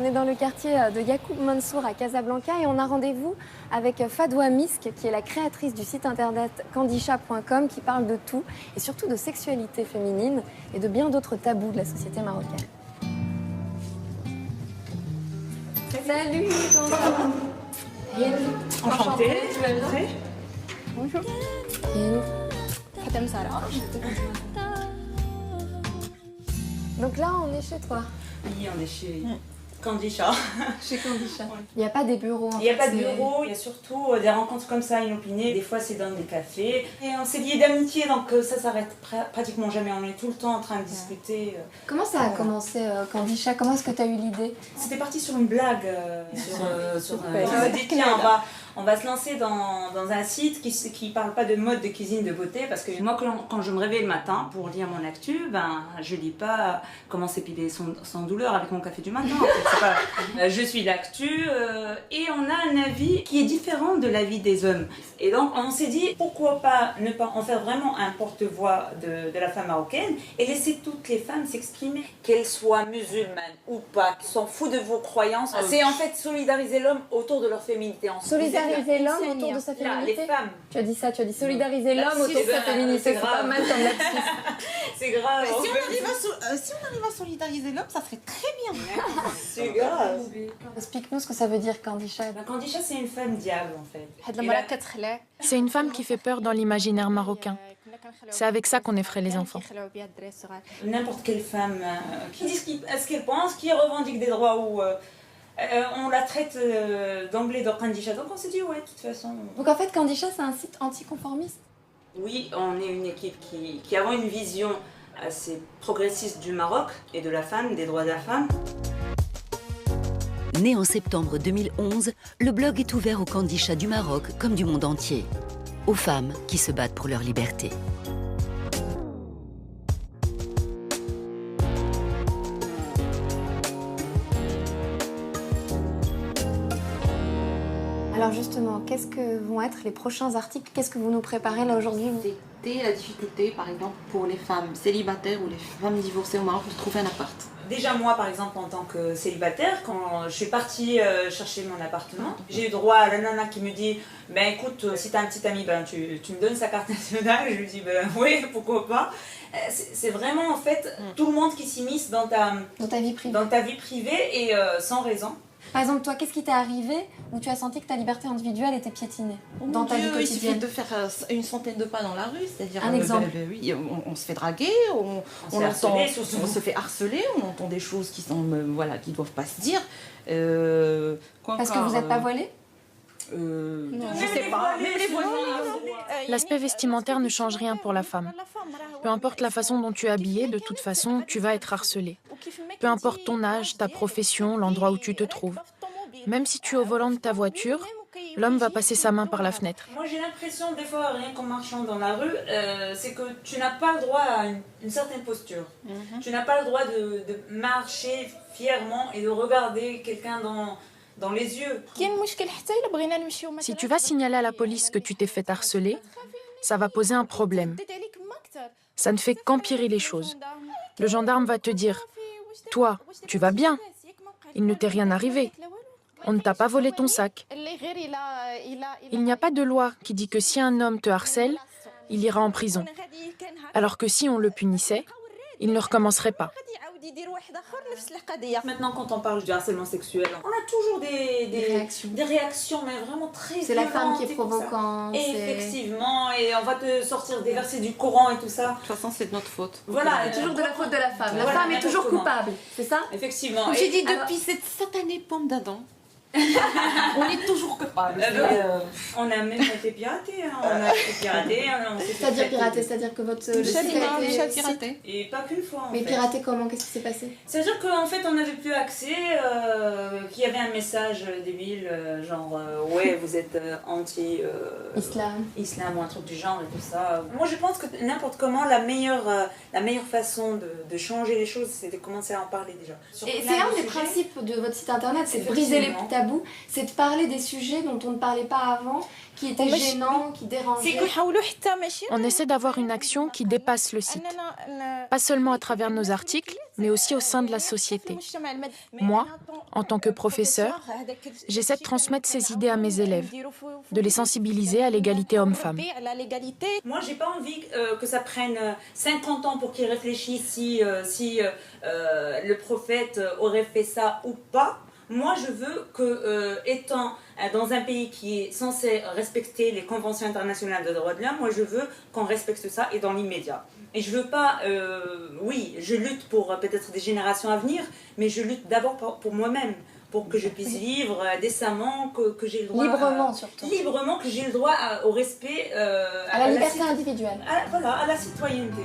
On est dans le quartier de Yacoub Mansour à Casablanca et on a rendez-vous avec Fadwa Misk, qui est la créatrice du site internet kandisha.com, qui parle de tout et surtout de sexualité féminine et de bien d'autres tabous de la société marocaine. Salut, comment ça va? Enchantée. Tu vas bien? Bonjour. Fatem Sarah. Donc là, on est chez toi. Oui, on est chez Kandisha. Chez Kandisha. Il n'y a pas des bureaux. Il n'y a pas de bureau, il y a surtout des rencontres comme ça, inopinées. Des fois, c'est dans des cafés. Et on s'est liés d'amitié, donc ça s'arrête pratiquement jamais. On est tout le temps en train de discuter. Comment ça a commencé, Kandisha? Comment est-ce que tu as eu l'idée? C'était parti sur une blague. On s'est dit, tiens, on va se lancer dans un site qui parle pas de mode, de cuisine, de beauté. Parce que moi, quand je me réveille le matin pour lire mon actu, je lis pas comment s'épiler sans douleur avec mon café du matin. En fait. C'est pas, je suis l'actu et on a un avis qui est différent de l'avis des hommes. Et donc, on s'est dit, pourquoi pas ne pas en faire vraiment un porte-voix de la femme marocaine et laisser toutes les femmes s'exprimer, qu'elles soient musulmanes ou pas, qui s'en foutent de vos croyances. C'est en fait solidariser l'homme autour de leur féminité. Solidariser l'homme autour de sa féminité. Les femmes. Tu as dit ça, tu as dit solidariser l'homme autour de sa féminité. C'est pas mal comme lapsus. C'est grave. Si on arrive à solidariser l'homme, ça serait très bien. C'est grave. Explique-nous ce que ça veut dire, Kandisha. Kandisha, c'est une femme diable en fait. C'est une femme qui fait peur dans l'imaginaire marocain. C'est avec ça qu'on effraie les enfants. N'importe quelle femme qui dit ce qu'elle pense, qui revendique des droits ou on la traite d'emblée de Kandisha. Donc on s'est dit, ouais, de toute façon. Donc en fait, Kandisha, c'est un site anticonformiste. Oui, on est une équipe qui a une vision assez progressiste du Maroc et de la femme, des droits de la femme. Né en septembre 2011, le blog est ouvert aux Kandisha du Maroc comme du monde entier, aux femmes qui se battent pour leur liberté. Alors justement, qu'est-ce que vont être les prochains articles? Qu'est-ce que vous nous préparez là aujourd'hui? C'était la difficulté, par exemple, pour les femmes célibataires ou les femmes divorcées au Maroc de trouver un appart. Déjà moi par exemple en tant que célibataire, quand je suis partie chercher mon appartement, j'ai eu droit à la nana qui me dit ben écoute, si t'as un petit ami, tu me donnes sa carte nationale. Je lui dis ben oui, pourquoi pas. C'est vraiment en fait tout le monde qui s'immisce dans ta vie privée et sans raison. Par exemple, toi, qu'est-ce qui t'est arrivé où tu as senti que ta liberté individuelle était piétinée dans ta vie quotidienne? Il suffit de faire une centaine de pas dans la rue, c'est-à-dire un exemple. Oui, on se fait draguer, on se fait harceler, on entend des choses qui sont qui doivent pas se dire. Parce que vous n'êtes pas voilée? Je sais pas. L'aspect vestimentaire ne change rien pour la femme. Peu importe la façon dont tu es habillée, de toute façon, tu vas être harcelée. Peu importe ton âge, ta profession, l'endroit où tu te trouves. Même si tu es au volant de ta voiture, l'homme va passer sa main par la fenêtre. Moi j'ai l'impression des fois, rien qu'en marchant dans la rue, c'est que tu n'as pas le droit à une certaine posture. Tu n'as pas le droit de marcher fièrement et de regarder quelqu'un dans les yeux. Si tu vas signaler à la police que tu t'es fait harceler, ça va poser un problème. Ça ne fait qu'empirer les choses. Le gendarme va te dire « Toi, tu vas bien. Il ne t'est rien arrivé. On ne t'a pas volé ton sac. » Il n'y a pas de loi qui dit que si un homme te harcèle, il ira en prison. Alors que si on le punissait, il ne recommencerait pas. Maintenant, quand on parle du harcèlement sexuel, on a toujours des réactions, mais vraiment très violentes. C'est la femme qui est provocante. Effectivement, et on va te sortir des versets du Coran et tout ça. De toute façon, c'est de notre faute. Voilà, c'est toujours de la faute de la femme. La Voilà, femme est toujours coupable, c'est ça? Effectivement. Comme j'ai dit, depuis cette satanée pomme d'Adam, on est toujours coupable. On a même été piratés. C'est-à-dire piraté, c'est-à-dire que votre Michel piraté. Et pas qu'une fois. Mais piraté comment? Qu'est-ce qui s'est passé? C'est-à-dire qu'en fait on n'avait plus accès, qu'il y avait un message débile, genre ouais vous êtes anti-islam ou un truc du genre et tout ça. Moi je pense que n'importe comment la meilleure façon de changer les choses c'est de commencer à en parler déjà. Et c'est un des principes de votre site internet, c'est de briser les tabous, c'est de parler des sujets dont on ne parlait pas avant, qui étaient gênants, qui dérangeaient. On essaie d'avoir une action qui dépasse le site. Pas seulement à travers nos articles, mais aussi au sein de la société. Moi, en tant que professeur, j'essaie de transmettre ces idées à mes élèves, de les sensibiliser à l'égalité homme-femme. Moi, j'ai pas envie que ça prenne 50 ans pour qu'ils réfléchissent si le prophète aurait fait ça ou pas. Moi, je veux que, étant dans un pays qui est censé respecter les conventions internationales de droits de l'homme, moi, je veux qu'on respecte ça et dans l'immédiat. Et je veux pas, oui, je lutte pour peut-être des générations à venir, mais je lutte d'abord pour moi-même, pour que je puisse vivre décemment, que j'ai le droit... Librement, surtout. Librement, que j'ai le droit au respect... à la liberté individuelle. Voilà, à la citoyenneté.